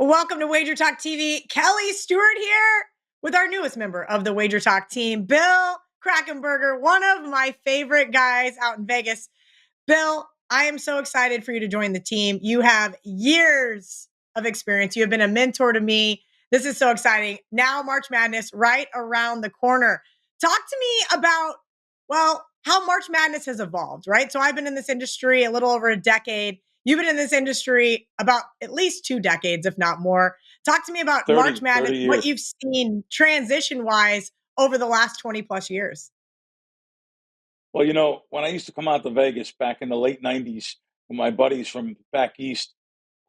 Welcome to Wager Talk TV. Kelly Stewart here with our newest member of the Wager Talk team, Bill Krakenberger, one of my favorite guys out in Vegas. Bill, I am so excited for you to join the team. You have years of experience. You have been a mentor to me. This is so exciting. Now, March Madness right around the corner. Talk to me about, how March Madness has evolved, right? So I've been in this industry a little over a decade. You've been in this industry about at least 2 decades, if not more. Talk to me about March Madness, 30 what years. you've seen transition-wise over the last 20 plus years. Well, when I used to come out to Vegas back in the late 90s with my buddies from back east,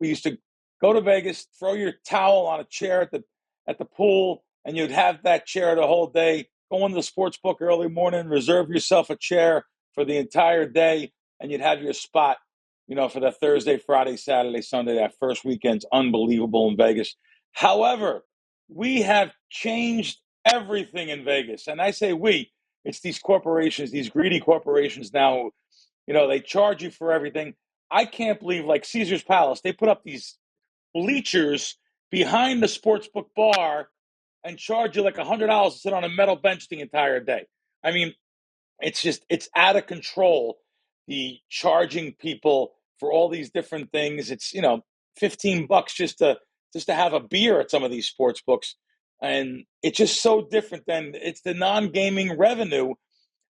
we used to go to Vegas, throw your towel on a chair at the pool, and you'd have that chair the whole day. Go into the sports book early morning, reserve yourself a chair for the entire day, and you'd have your spot, for the Thursday, Friday, Saturday, Sunday. That first weekend's unbelievable in Vegas. However, we have changed everything in Vegas. And I say we, it's these corporations, these greedy corporations now, they charge you for everything. I can't believe, like Caesar's Palace, they put up these bleachers behind the sportsbook bar and charge you like $100 to sit on a metal bench the entire day. I mean, it's out of control. The charging people for all these different things. It's, $15 just to have a beer at some of these sports books. And it's just so different than it's the non-gaming revenue.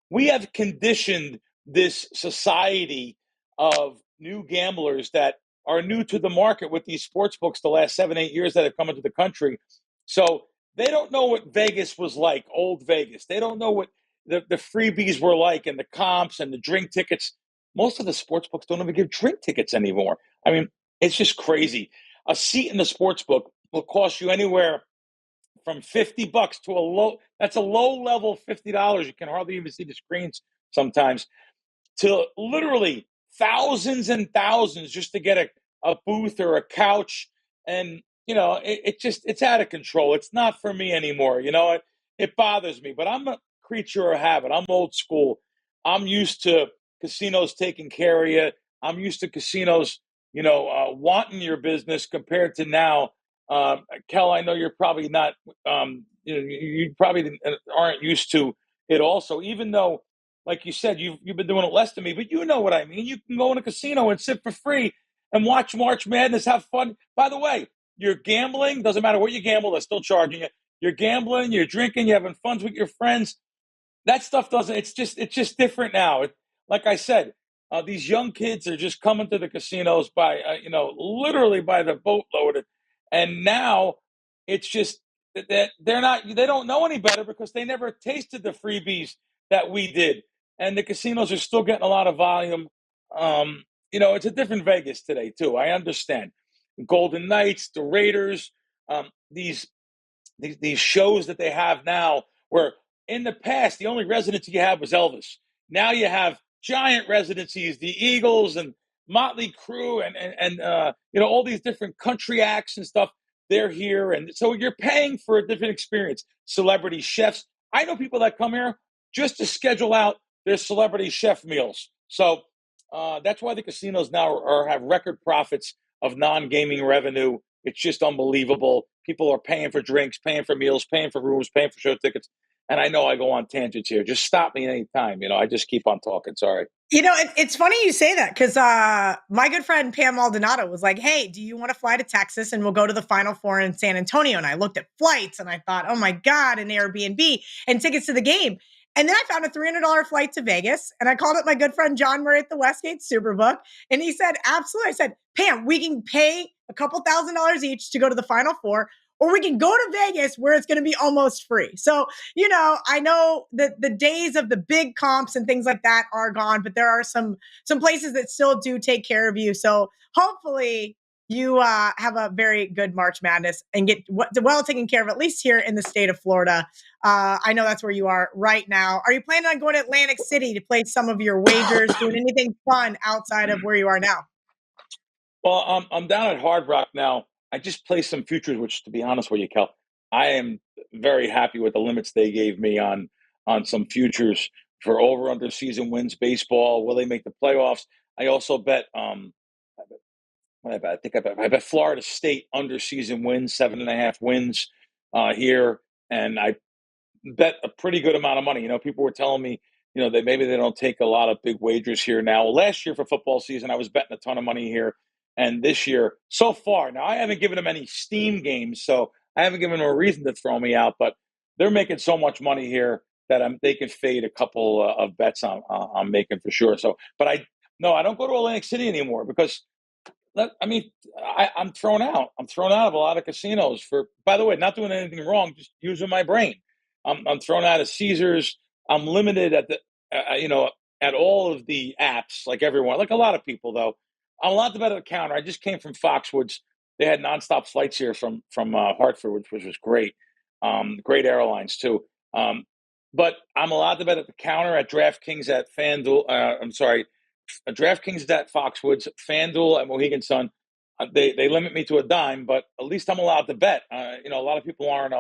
We have conditioned this society of new gamblers that are new to the market with these sports books the last 7, 8 years that have come into the country. So they don't know what Vegas was like, old Vegas. They don't know what the freebies were like and the comps and the drink tickets. Most of the sports books don't even give drink tickets anymore. I mean, it's just crazy. A seat in the sports book will cost you anywhere from $50 to that's a low level $50. You can hardly even see the screens sometimes, to literally thousands and thousands just to get a booth or a couch. And, it's out of control. It's not for me anymore. It bothers me, but I'm a creature of habit. I'm old school. I'm used to casinos taking care of you. I'm used to casinos, wanting your business compared to now. Kel, I know you're probably not, you probably aren't used to it also, even though, like you said, you've been doing it less than me, but you know what I mean. You can go in a casino and sit for free and watch March Madness, have fun. By the way, you're gambling. Doesn't matter what you gamble, they're still charging you. You're gambling, you're drinking, you're having fun with your friends. That stuff doesn't. It's just different now. Like I said, these young kids are just coming to the casinos by literally by the boatload, and now it's just that they don't know any better because they never tasted the freebies that we did, and the casinos are still getting a lot of volume. It's a different Vegas today too. I understand. Golden Knights, the Raiders, these shows that they have now, where in the past the only residency you had was Elvis. Now you have giant residencies, the Eagles and Motley Crue, and all these different country acts and stuff. They're here, and so you're paying for a different experience. Celebrity chefs. I know people that come here just to schedule out their celebrity chef meals. So that's why the casinos now have record profits of non-gaming revenue. It's just unbelievable. People are paying for drinks, paying for meals, paying for rooms, paying for show tickets. And I know I go on tangents here. Just stop me anytime. I just keep on talking. Sorry. It's funny you say that because my good friend Pam Maldonado was like, hey, do you want to fly to Texas and we'll go to the Final Four in San Antonio? And I looked at flights and I thought, oh my God, an Airbnb and tickets to the game. And then I found a $300 flight to Vegas and I called up my good friend John Murray at the Westgate Superbook. And he said, absolutely. I said, Pam, we can pay a couple $1,000s each to go to the Final Four, or we can go to Vegas where it's going to be almost free. So, I know that the days of the big comps and things like that are gone, but there are some places that still do take care of you. So hopefully you have a very good March Madness and get well taken care of, at least here in the state of Florida. I know that's where you are right now. Are you planning on going to Atlantic City to play some of your wagers, doing anything fun outside of where you are now? Well, I'm down at Hard Rock now. I just placed some futures, which, to be honest with you, Kel, I am very happy with the limits they gave me on some futures for over under season wins baseball. Will they make the playoffs? I also bet I think I bet Florida State under season wins, 7.5 wins here. And I bet a pretty good amount of money. People were telling me, that maybe they don't take a lot of big wagers here now. Last year for football season, I was betting a ton of money here. And this year, so far, now I haven't given them any steam games, so I haven't given them a reason to throw me out, but they're making so much money here that they can fade a couple of bets I'm making for sure. So, but no, I don't go to Atlantic City anymore because I mean, I'm thrown out. I'm thrown out of a lot of casinos for, by the way, not doing anything wrong, just using my brain. I'm thrown out of Caesars. I'm limited at at all of the apps, like everyone, like a lot of people, though. I'm allowed to bet at the counter. I just came from Foxwoods. They had nonstop flights here from Hartford, which was great. Great airlines too. But I'm allowed to bet at the counter at DraftKings at FanDuel. I'm sorry, DraftKings at Foxwoods, FanDuel at Mohegan Sun. They limit me to a dime, but at least I'm allowed to bet. A lot of people aren't.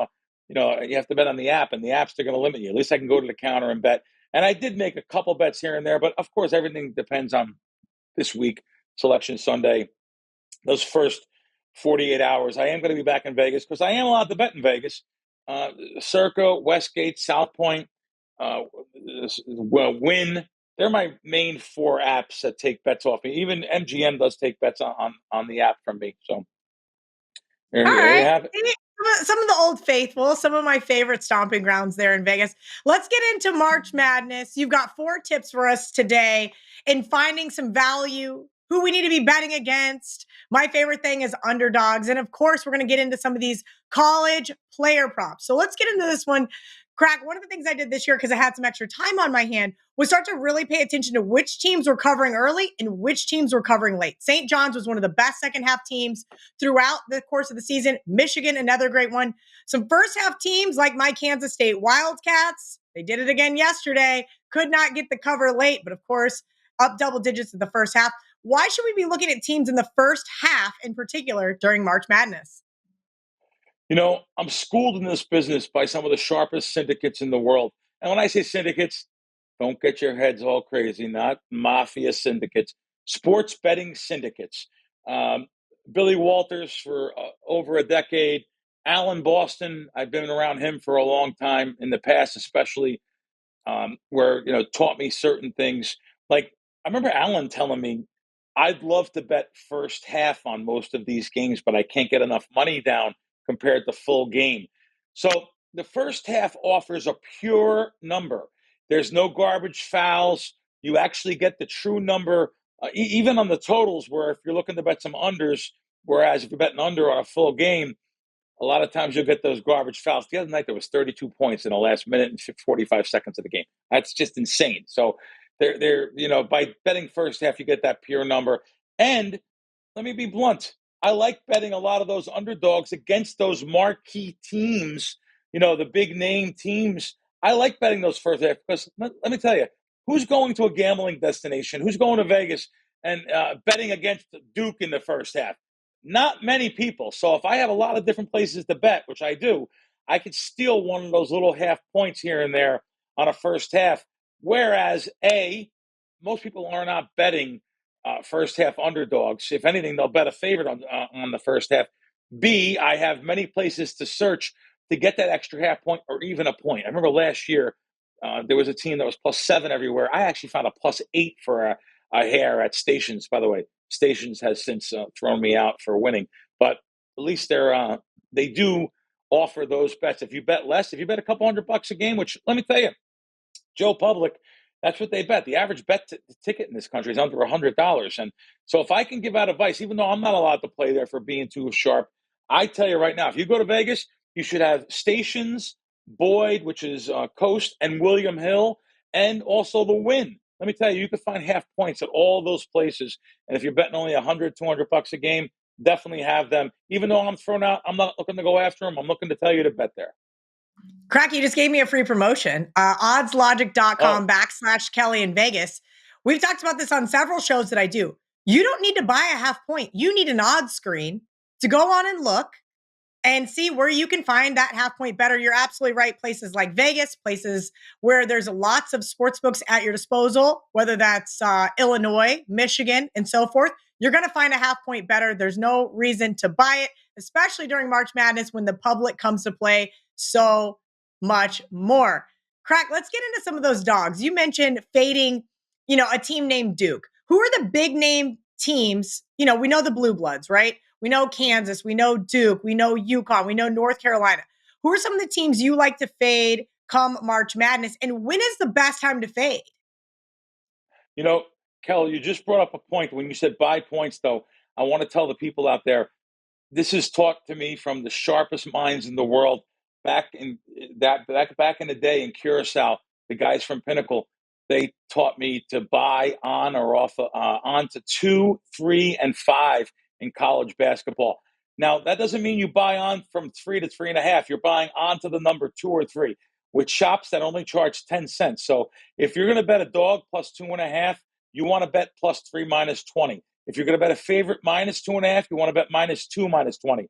You have to bet on the app, and the apps are going to limit you. At least I can go to the counter and bet. And I did make a couple bets here and there, but of course everything depends on this week, Selection Sunday. Those first 48 hours, I am going to be back in Vegas because I am allowed to bet in Vegas. Circa, Westgate, South Point, Win. They're my main four apps that take bets off me. Even MGM does take bets on the app from me. So All there you right. have it. Some of the old faithful, some of my favorite stomping grounds there in Vegas. Let's get into March Madness. You've got 4 tips for us today in finding some value, who we need to be betting against. My favorite thing is underdogs. And of course, we're going to get into some of these college player props. So let's get into this one. Crack, one of the things I did this year because I had some extra time on my hand was start to really pay attention to which teams were covering early and which teams were covering late. St. John's was one of the best second half teams throughout the course of the season. Michigan, another great one. Some first half teams like my Kansas State Wildcats, they did it again yesterday, could not get the cover late, but of course, up double digits in the first half. Why should we be looking at teams in the first half in particular during March Madness? I'm schooled in this business by some of the sharpest syndicates in the world. And when I say syndicates, don't get your heads all crazy, not mafia syndicates, sports betting syndicates. Um, Billy Walters for over a decade. Alan Boston, I've been around him for a long time in the past, especially where taught me certain things. Like I remember Alan telling me, "I'd love to bet first half on most of these games, but I can't get enough money down compared to full game." So the first half offers a pure number. There's no garbage fouls. You actually get the true number, even on the totals. Where if you're looking to bet some unders, whereas if you're betting under on a full game, a lot of times you'll get those garbage fouls. The other night there was 32 points in the last minute and 45 seconds of the game. That's just insane. So by betting first half, you get that pure number. And let me be blunt. I like betting a lot of those underdogs against those marquee teams, the big name teams. I like betting those first half because let me tell you, who's going to a gambling destination? Who's going to Vegas and betting against Duke in the first half? Not many people. So if I have a lot of different places to bet, which I do, I could steal one of those little half points here and there on a first half. Whereas most people are not betting first half underdogs. If anything, they'll bet a favorite on the first half. B, I have many places to search to get that extra half point or even a point. I remember last year there was a team that was +7 everywhere. I actually found a +8 for a hair at Stations. By the way, Stations has since thrown me out for winning, but at least they do offer those bets. If you bet less, if you bet a couple $100 a game, which let me tell you, Joe Public, that's what they bet. The average ticket in this country is under $100. And so if I can give out advice, even though I'm not allowed to play there for being too sharp, I tell you right now, if you go to Vegas, you should have Stations, Boyd, which is Coast, and William Hill, and also the Win. Let me tell you, you can find half points at all those places. And if you're betting only $100, $200 a game, definitely have them. Even though I'm thrown out, I'm not looking to go after them. I'm looking to tell you to bet there. Cracky just gave me a free promotion. Oddslogic.com /Kelly in Vegas. We've talked about this on several shows that I do. You don't need to buy a half point. You need an odds screen to go on and look. and see where you can find that half point better. You're absolutely right. Places like Vegas, places where there's lots of sports books at your disposal, whether that's Illinois, Michigan, and so forth. You're going to find a half point better. There's no reason to buy it, especially during March Madness when the public comes to play so much more. Crack, let's get into some of those dogs. You mentioned fading, a team named Duke. Who are the big name teams? We know the Blue Bloods, right? We know Kansas, we know Duke, we know UConn, we know North Carolina. Who are some of the teams you like to fade come March Madness? And when is the best time to fade? Kelly, you just brought up a point when you said buy points, though. I want to tell the people out there, this is taught to me from the sharpest minds in the world back in the day in Curacao. The guys from Pinnacle, they taught me to buy on or off on to 2, 3, and 5 in college basketball. Now that doesn't mean you buy on from 3 to 3.5. You're buying on to the number 2 or 3 with shops that only charge 10 cents. So if you're going to bet a dog plus 2.5, you want to bet plus 3 minus 20. If you're going to bet a favorite minus 2.5, you want to bet minus 2 minus 20.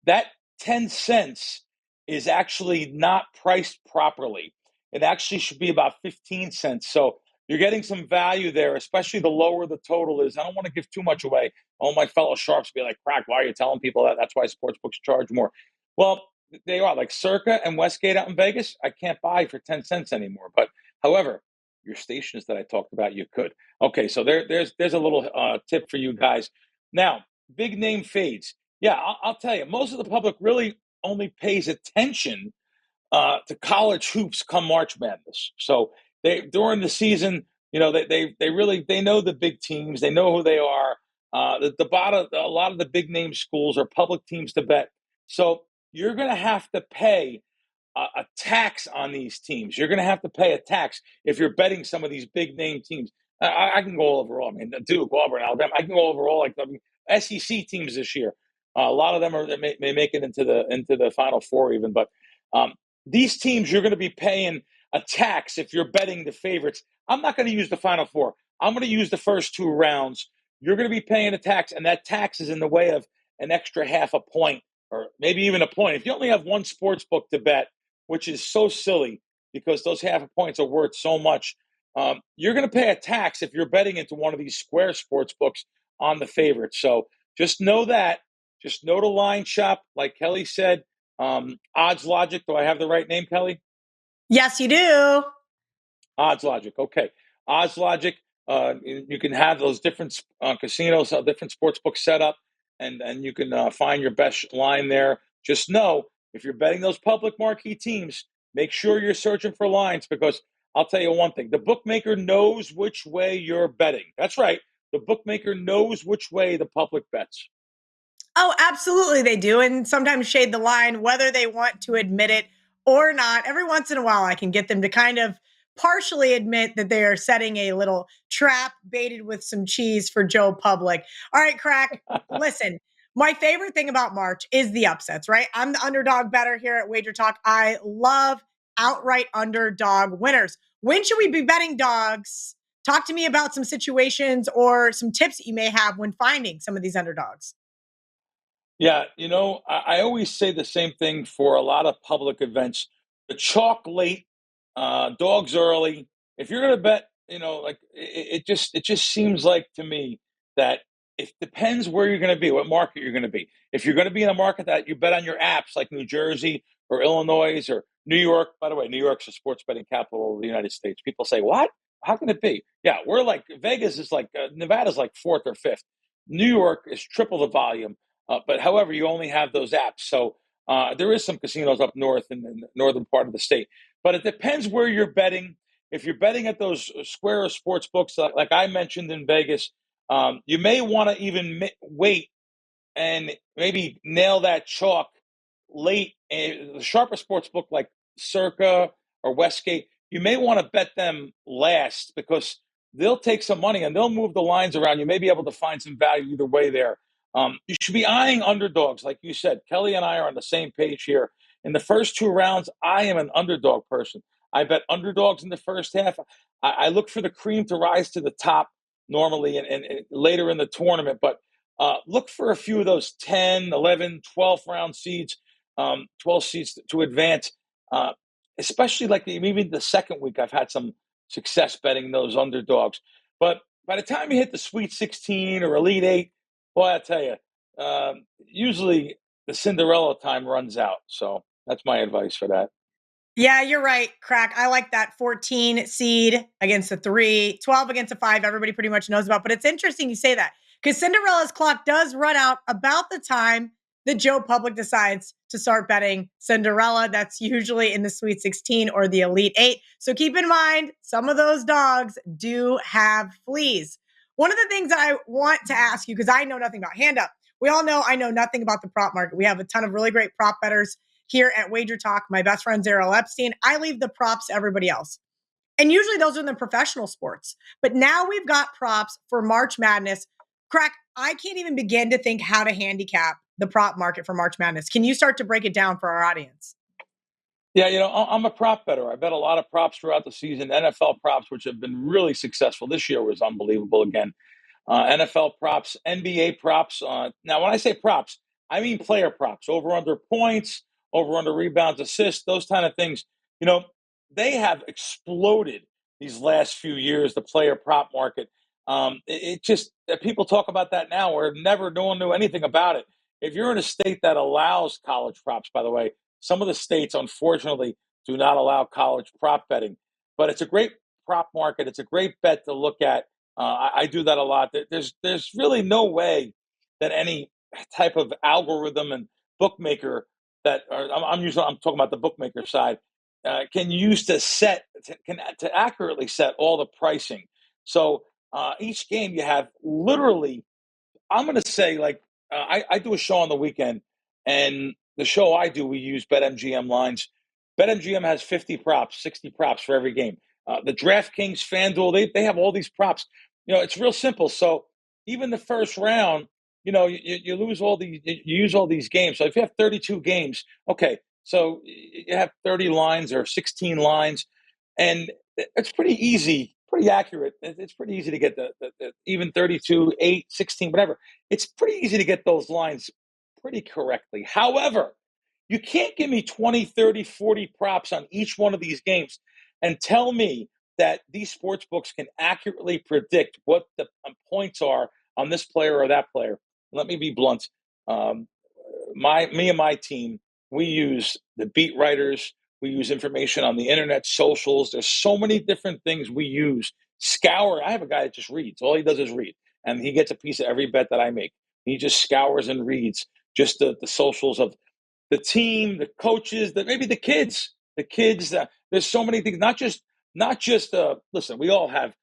That 10 cents is actually not priced properly. It actually should be about 15 cents. So you're getting some value there, especially the lower the total is. I don't want to give too much away. All my fellow sharps be like, Crack, why are you telling people that? That's why sports books charge more. Well, they are like Circa and Westgate out in Vegas. I can't buy for 10 cents anymore. But however, your stations that I talked about, you could. Okay, so there's a little tip for you guys. Now, big name fades. Yeah, I'll tell you, most of the public really only pays attention to college hoops come March Madness. So they during the season, they know the big teams, they know who they are. A lot of the big name schools are public teams to bet. So you're going to have to pay a tax on these teams. You're going to have to pay a tax if you're betting some of these big name teams. I can go overall. I mean, Duke, Auburn, Alabama. I can go overall SEC teams this year. A lot of them may make it into the Final Four even, but these teams you're going to be paying a tax if you're betting the favorites. I'm not going to use the Final Four. I'm going to use the first 2 rounds. You're going to be paying a tax, and that tax is in the way of an extra half a point or maybe even a point. If you only have one sports book to bet, which is so silly because those half a points are worth so much, you're going to pay a tax if you're betting into one of these square sports books on the favorites. So just know that. Just know the line shop, like Kelly said. Odds Logic. Do I have the right name, Kelly? Yes, you do. Odds Logic. Okay. Odds Logic. You can have those different casinos, different sports books set up, and you can find your best line there. Just know if you're betting those public marquee teams, make sure you're searching for lines because I'll tell you one thing: the bookmaker knows which way you're betting. That's right. The bookmaker knows which way the public bets. Oh, absolutely they do. And sometimes shade the line, whether they want to admit it or not. Every once in a while, I can get them to kind of partially admit that they are setting a little trap baited with some cheese for Joe Public. All right, Crack, listen. My favorite thing about March is the upsets, right? I'm the underdog better here at Wager Talk. I love outright underdog winners. When should we be betting dogs? Talk to me about some situations or some tips that you may have when finding some of these underdogs. Yeah, I always say the same thing for a lot of public events. The chalk late, dogs early. If you're going to bet, like it just seems like to me that it depends where you're going to be, what market you're going to be. If you're going to be in a market that you bet on your apps like New Jersey or Illinois or New York. By the way, New York's the sports betting capital of the United States. People say, "What? How can it be?" Yeah, we're like Vegas is like Nevada's like 4th or 5th. New York is triple the volume. But however, you only have those apps. So there is some casinos up north in the northern part of the state. But it depends where you're betting. If you're betting at those square sports books, like I mentioned in Vegas, you may want to even wait and maybe nail that chalk late. The sharper sports book like Circa or Westgate, you may want to bet them last because they'll take some money and they'll move the lines around. You may be able to find some value either way there. You should be eyeing underdogs, like you said. Kelly and I are on the same page here. In the first 2 rounds, I am an underdog person. I bet underdogs in the first half. I look for the cream to rise to the top normally and later in the tournament. But look for a few of those 10, 11, 12 round seeds. 12 seeds to advance. Uh, Especially like even the second week, I've had some success betting those underdogs. But by the time you hit the Sweet 16 or Elite Eight, boy, I tell you, usually the Cinderella time runs out. So that's my advice for that. Yeah, you're right, Crack. I like that 14 seed against a 3, 12 against a 5. Everybody pretty much knows about. But it's interesting you say that because Cinderella's clock does run out about the time that Joe Public decides to start betting Cinderella. That's usually in the Sweet 16 or the Elite 8. So keep in mind, some of those dogs do have fleas. One of the things that I want to ask you, because I know nothing about hand up, we all know I know nothing about the prop market. We have a ton of really great prop bettors here at Wager Talk. My best friend, Zero Epstein. I leave the props to everybody else. And usually those are in the professional sports. But now we've got props for March Madness. Crack, I can't even begin to think how to handicap the prop market for March Madness. Can you start to break it down for our audience? Yeah, I'm a prop better. I bet a lot of props throughout the season, NFL props, which have been really successful. This year was unbelievable again. NFL props, NBA props. Now, when I say props, I mean player props, over under points, over under rebounds, assists, those kind of things. You know, they have exploded these last few years, the player prop market. It just, people talk about that now, where no one knew anything about it. If you're in a state that allows college props, by the way, some of the states, unfortunately, do not allow college prop betting, but it's a great prop market. It's a great bet to look at. I do that a lot. There's really no way that any type of algorithm and bookmaker I'm talking about the bookmaker side, can use to accurately set all the pricing. So each game you have literally, I'm going to say, like, I do a show on the weekend, and the show I do, we use BetMGM lines. BetMGM has 50 props, 60 props for every game. The DraftKings, FanDuel, they have all these props. It's real simple. So even the first round, you lose all these, you use all these games. So if you have 32 games, okay, so you have 30 lines or 16 lines, and it's pretty easy, pretty accurate. It's pretty easy to get the even 32, 8, 16, whatever. It's pretty easy to get those lines pretty correctly. However, you can't give me 20, 30, 40 props on each one of these games and tell me that these sports books can accurately predict what the points are on this player or that player. Let me be blunt. Um, me and my team, we use the beat writers. We use information on the internet, socials. There's so many different things we use. Scour. I have a guy that just reads. All he does is read, and he gets a piece of every bet that I make. He just scours and reads just the socials of the team, the coaches, maybe the kids. The kids. There's so many things. Not just. Listen, we all have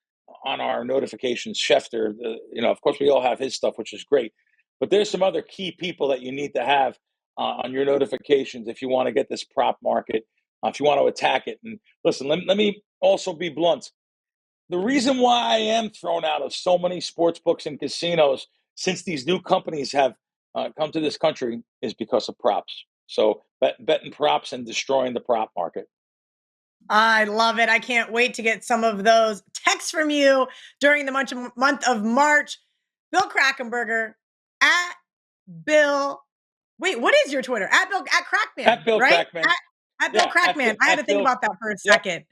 on our notifications Schefter. Of course, we all have his stuff, which is great. But there's some other key people that you need to have on your notifications if you want to get this prop market, if you want to attack it. And listen, let me also be blunt. The reason why I am thrown out of so many sports books and casinos since these new companies have come to this country is because of props. So betting props and destroying the prop market. I love it. I can't wait to get some of those texts from you during the month of March. Bill Krackomberger at Bill. Wait, what is your Twitter? At Crackman, At Bill right? Crackman. At Bill Yeah, Crackman. I had to think about that for a second.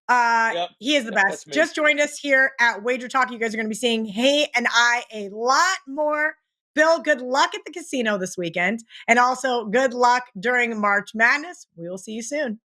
Yep, He is the best. that's me. Just joined us here at Wager Talk. You guys are going to be seeing he and I a lot more. Bill, good luck at the casino this weekend. And also good luck during March Madness. We will see you soon.